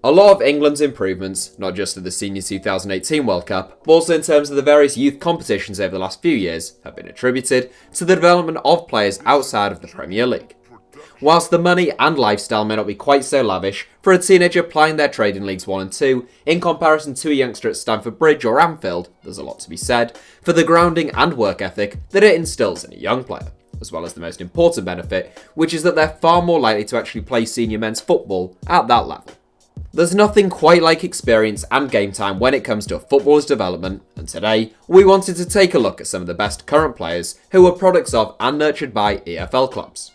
A lot of England's improvements, not just at the Senior 2018 World Cup, but also in terms of the various youth competitions over the last few years, have been attributed to the development of players outside of the Premier League. Whilst the money and lifestyle may not be quite so lavish for a teenager plying their trade in Leagues 1 and 2, in comparison to a youngster at Stamford Bridge or Anfield, there's a lot to be said for the grounding and work ethic that it instills in a young player, as well as the most important benefit, which is that they're far more likely to actually play senior men's football at that level. There's nothing quite like experience and game time when it comes to a footballer's development, and today we wanted to take a look at some of the best current players who were products of and nurtured by EFL clubs.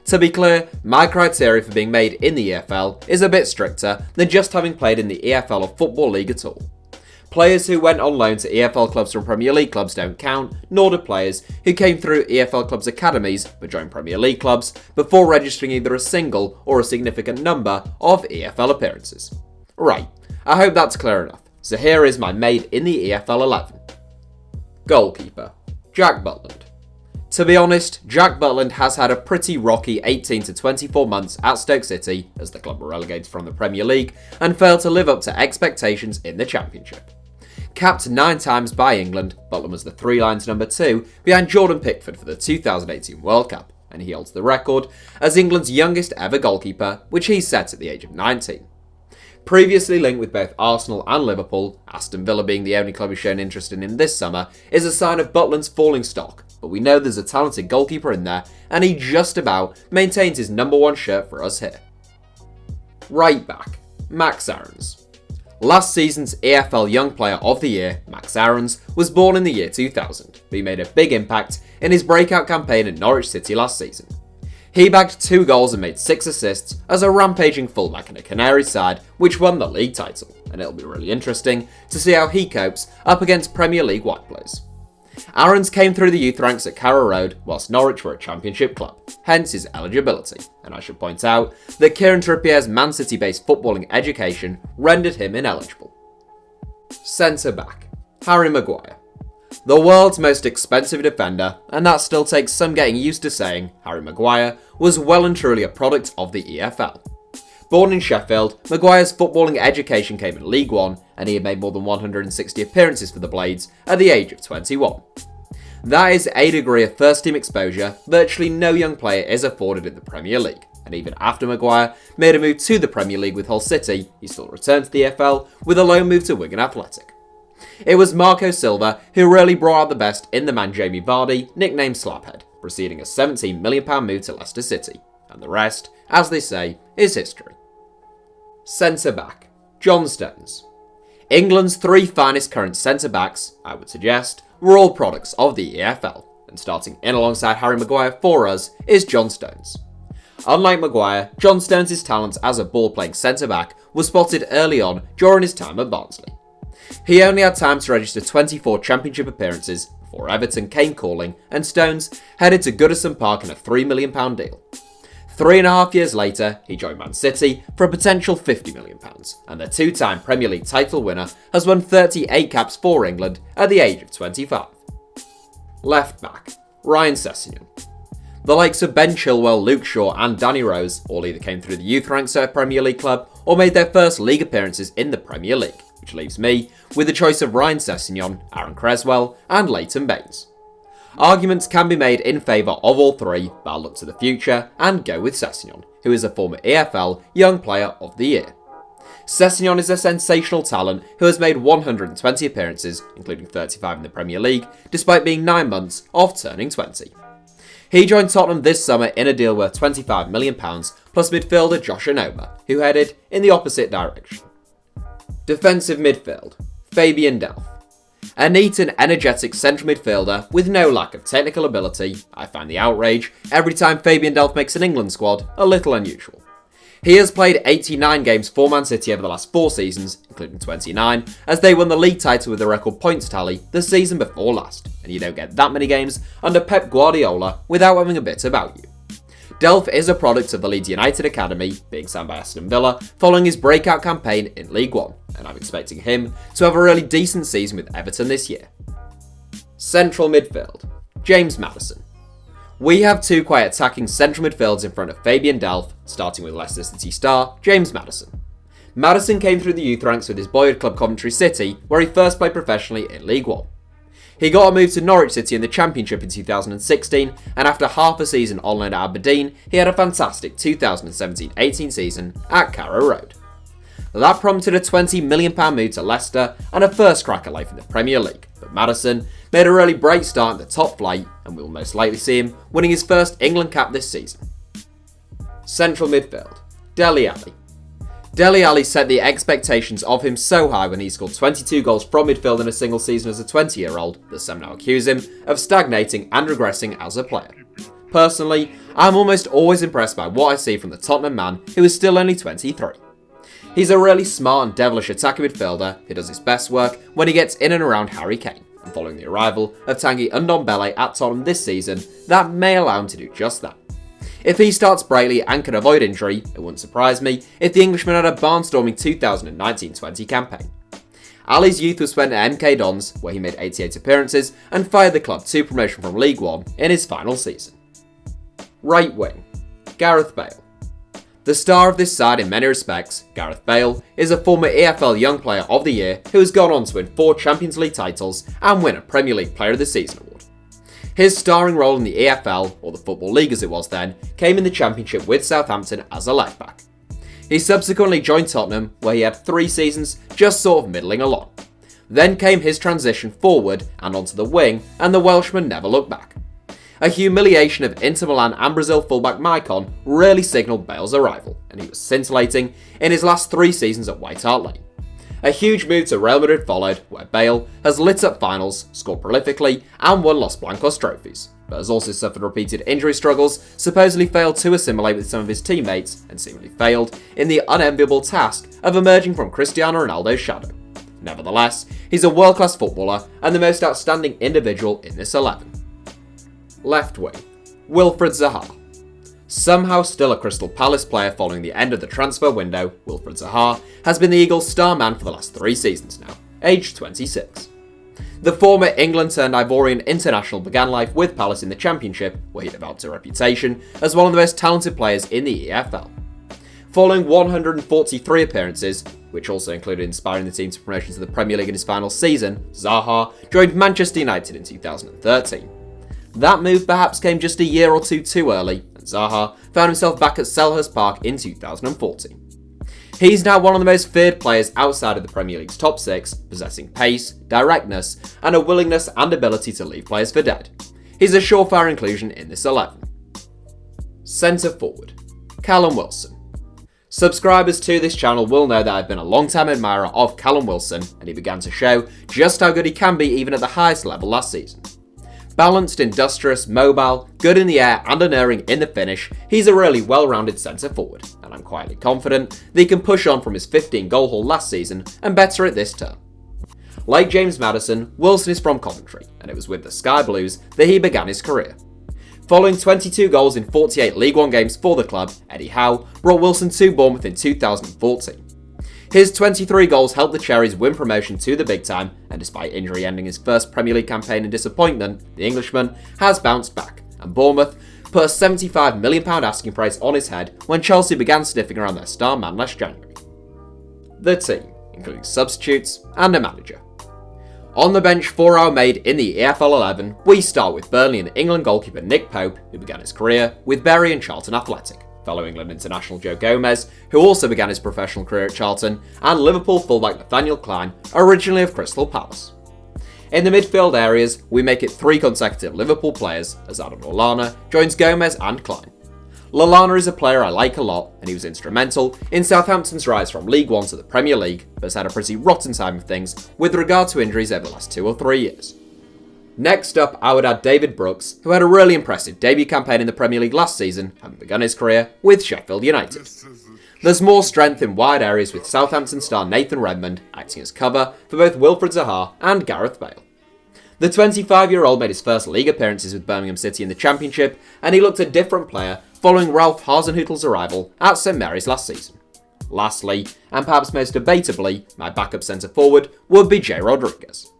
To be clear, my criteria for being made in the EFL is a bit stricter than just having played in the EFL or Football League at all. Players who went on loan to EFL clubs from Premier League clubs don't count, nor do players who came through EFL clubs' academies but joined Premier League clubs before registering either a single or a significant number of EFL appearances. Right, I hope that's clear enough, so here is my made in the EFL 11. Goalkeeper, Jack Butland. To be honest, Jack Butland has had a pretty rocky 18 to 24 months at Stoke City as the club were relegated from the Premier League and failed to live up to expectations in the Championship. Capped 9 times by England, Butland was the Three Lions number 2 behind Jordan Pickford for the 2018 World Cup, and he holds the record as England's youngest ever goalkeeper, which he set at the age of 19. Previously linked with both Arsenal and Liverpool, Aston Villa being the only club he's shown interest in this summer is a sign of Butland's falling stock, but we know there's a talented goalkeeper in there, and he just about maintains his number 1 shirt for us here. Right back, Max Aarons. Last season's EFL Young Player of the Year, Max Aarons, was born in the year 2000, but he made a big impact in his breakout campaign at Norwich City last season. He bagged 2 goals and made 6 assists as a rampaging fullback in a Canary side which won the league title, and it'll be really interesting to see how he copes up against Premier League white players. Aarons came through the youth ranks at Carrow Road whilst Norwich were a Championship club, hence his eligibility, and I should point out that Kieran Trippier's Man City-based footballing education rendered him ineligible. Centre back, Harry Maguire. The world's most expensive defender, and that still takes some getting used to saying, Harry Maguire was well and truly a product of the EFL. Born in Sheffield, Maguire's footballing education came in League 1, and he had made more than 160 appearances for the Blades at the age of 21. That is a degree of first-team exposure virtually no young player is afforded in the Premier League, and even after Maguire made a move to the Premier League with Hull City, he still returned to the EFL with a loan move to Wigan Athletic. It was Marco Silva who really brought out the best in the man Jamie Vardy, nicknamed Slaphead, preceding a £17 million move to Leicester City, and the rest, as they say, is history. Centre-back, John Stones. England's 3 finest current centre-backs, I would suggest, were all products of the EFL, and starting in alongside Harry Maguire for us is John Stones. Unlike Maguire, John Stones' talent as a ball-playing centre-back was spotted early on during his time at Barnsley. He only had time to register 24 Championship appearances before Everton came calling, and Stones headed to Goodison Park in a £3 million deal. 3.5 years later, he joined Man City for a potential £50 million, and the 2-time Premier League title winner has won 38 caps for England at the age of 25. Left back, Ryan Sessegnon. The likes of Ben Chilwell, Luke Shaw and Danny Rose all either came through the youth ranks at a Premier League club or made their first league appearances in the Premier League, which leaves me with the choice of Ryan Sessegnon, Aaron Creswell and Leighton Baines. Arguments can be made in favour of all 3, but I'll look to the future and go with Sessegnon, who is a former EFL Young Player of the Year. Sessegnon is a sensational talent who has made 120 appearances, including 35 in the Premier League, despite being 9 months off turning 20. He joined Tottenham this summer in a deal worth £25 million, plus midfielder Josh Onoma, who headed in the opposite direction. Defensive midfield, Fabian DELPH. A neat and energetic central midfielder with no lack of technical ability, I find the outrage every time Fabian DELPH makes an England squad a little unusual. He has played 89 games for Man City over the last 4 seasons, including 29, as they won the league title with a record points tally the season before last, and you don't get that many games under Pep Guardiola without having a bit about you. DELPH is a product of the Leeds United Academy, being signed by Aston Villa, following his breakout campaign in League 1, and I'm expecting him to have a really decent season with Everton this year. Central midfield, James Maddison. We have 2 quite attacking central midfields in front of Fabian DELPH, starting with Leicester City star James Maddison. MADDISON came through the youth ranks with his boyhood club Coventry City, where he first played professionally in League One. He got a move to Norwich City in the Championship in 2016, and after half a season on loan at Aberdeen, he had a fantastic 2017-18 season at Carrow Road. That prompted a £20 million move to Leicester and a first crack at life in the Premier League, but MADDISON made a really great start at the top flight, and we will most likely see him winning his first England cap this season. Central midfield, Dele Alli. Dele Alli set the expectations of him so high when he scored 22 goals from midfield in a single season as a 20-year-old that some now accuse him of stagnating and regressing as a player. Personally, I'm almost always impressed by what I see from the Tottenham man who is still only 23. He's a really smart and devilish attacking midfielder who does his best work when he gets in and around Harry Kane, and following the arrival of Tanguy Ndombele at Tottenham this season, that may allow him to do just that. If he starts brightly and can avoid injury, it wouldn't surprise me if the Englishman had a barnstorming 2019-20 campaign. Ali's youth was spent at MK Dons, where he made 88 appearances and fired the club to promotion from League One in his final season. Right wing, Gareth Bale. The star of this side in many respects, Gareth Bale, is a former EFL Young Player of the Year who has gone on to win 4 Champions League titles and win a Premier League Player of the Season award. His starring role in the EFL, or the Football League as it was then, came in the Championship with Southampton as a left-back. He subsequently joined Tottenham, where he had 3 seasons just sort of middling along. Then came his transition forward and onto the wing, and the Welshman never looked back. A humiliation of Inter Milan and Brazil fullback Maicon really signalled Bale's arrival, and he was scintillating in his last 3 seasons at White Hart Lane. A huge move to Real Madrid followed, where Bale has lit up finals, scored prolifically, and won Los Blancos trophies, but has also suffered repeated injury struggles, supposedly failed to assimilate with some of his teammates, and seemingly failed in the unenviable task of emerging from Cristiano Ronaldo's shadow. Nevertheless, he's a world-class footballer and the most outstanding individual in this 11. Left wing, Wilfried Zaha. Somehow still a Crystal Palace player following the end of the transfer window, Wilfried Zaha has been the Eagles' star man for the last 3 seasons now, aged 26. The former England-turned-Ivorian international began life with Palace in the Championship, where he developed a reputation as one of the most talented players in the EFL. Following 143 appearances, which also included inspiring the team to promotion to the Premier League in his final season, Zaha joined Manchester United in 2013. That move perhaps came just a year or two too early, and Zaha found himself back at Selhurst Park in 2014. He's now one of the most feared players outside of the Premier League's top 6, possessing pace, directness, and a willingness and ability to leave players for dead. He's a surefire inclusion in this 11. Centre forward, Callum Wilson. Subscribers to this channel will know that I've been a long-time admirer of Callum Wilson, and he began to show just how good he can be even at the highest level last season. Balanced, industrious, mobile, good in the air and unerring in the finish, he's a really well-rounded centre forward, and I'm quietly confident that he can push on from his 15-goal haul last season and better it this term. Like James Maddison, Wilson is from Coventry, and it was with the Sky Blues that he began his career. Following 22 goals in 48 League One games for the club, Eddie Howe brought Wilson to Bournemouth in 2014. His 23 goals helped the Cherries win promotion to the big time, and despite injury ending his first Premier League campaign in disappointment, the Englishman has bounced back, and Bournemouth put a £75 million asking price on his head when Chelsea began sniffing around their star man last January. The team, including substitutes and a manager. On the bench for our maid in the EFL 11, we start with Burnley and England goalkeeper Nick Pope, who began his career with Bury and Charlton Athletic, fellow England international Joe Gomez, who also began his professional career at Charlton, and Liverpool fullback Nathaniel Klein, originally of Crystal Palace. In the midfield areas, we make it 3 consecutive Liverpool players, as Adam Lallana joins Gomez and Klein. Lallana is a player I like a lot, and he was instrumental in Southampton's rise from League One to the Premier League, but has had a pretty rotten time of things with regard to injuries over the last 2 or 3 years. Next up, I would add David Brooks, who had a really impressive debut campaign in the Premier League last season, having begun his career with Sheffield United. There's more strength in wide areas with Southampton star Nathan Redmond acting as cover for both Wilfried Zaha and Gareth Bale. The 25-year-old made his first league appearances with Birmingham City in the Championship, and he looked a different player following Ralph Hasenhüttl's arrival at St Mary's last season. Lastly, and perhaps most debatably, my backup centre forward would be Jay Rodriguez.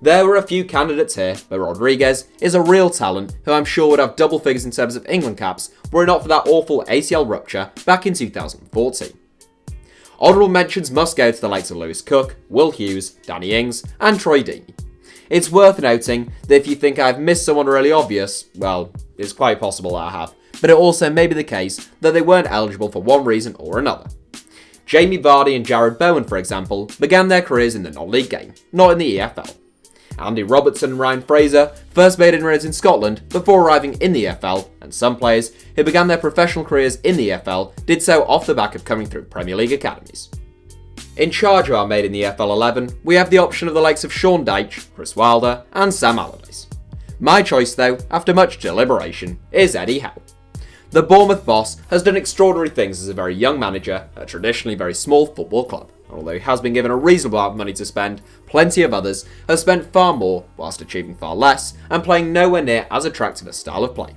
There were a few candidates here, but Rodriguez is a real talent who I'm sure would have double figures in terms of England caps were it not for that awful ACL rupture back in 2014. Honourable mentions must go to the likes of Lewis Cook, Will Hughes, Danny Ings, and Troy Deeney. It's worth noting that if you think I've missed someone really obvious, well, it's quite possible that I have, but it also may be the case that they weren't eligible for one reason or another. Jamie Vardy and Jared Bowen, for example, began their careers in the non-league game, not in the EFL. Andy Robertson and Ryan Fraser first made inroads in Scotland before arriving in the EFL, and some players who began their professional careers in the EFL did so off the back of coming through Premier League academies. In charge of our Made in the EFL 11, we have the option of the likes of Sean Dyche, Chris Wilder, and Sam Allardyce. My choice though, after much deliberation, is Eddie Howe. The Bournemouth boss has done extraordinary things as a very young manager at a traditionally very small football club. Although he has been given a reasonable amount of money to spend, plenty of others have spent far more whilst achieving far less and playing nowhere near as attractive a style of play.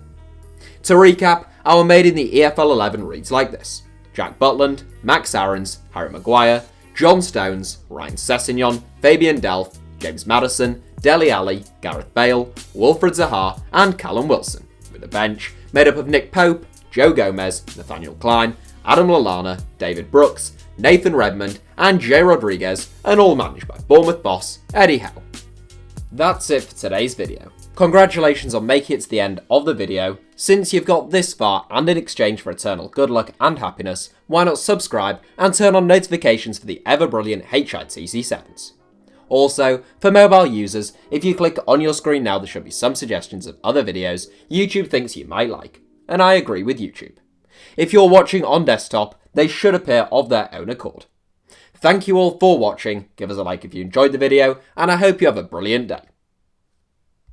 To recap, our Made in the EFL 11 reads like this: Jack Butland, Max Aarons, Harry Maguire, John Stones, Ryan Sessegnon, Fabian DELPH, James Maddison, Dele Alli, Gareth Bale, Wilfried Zaha, and Callum Wilson, with a bench made up of Nick Pope, Joe Gomez, Nathaniel Klein, Adam Lallana, David Brooks, Nathan Redmond, and Jay Rodriguez, and all managed by Bournemouth boss Eddie Howe. That's it for today's video. Congratulations on making it to the end of the video. Since you've got this far and in exchange for eternal good luck and happiness, why not subscribe and turn on notifications for the ever brilliant HITC Sevens. Also, for mobile users, if you click on your screen now there should be some suggestions of other videos YouTube thinks you might like, and I agree with YouTube. If you're watching on desktop, they should appear of their own accord. Thank you all for watching, give us a like if you enjoyed the video, and I hope you have a brilliant day.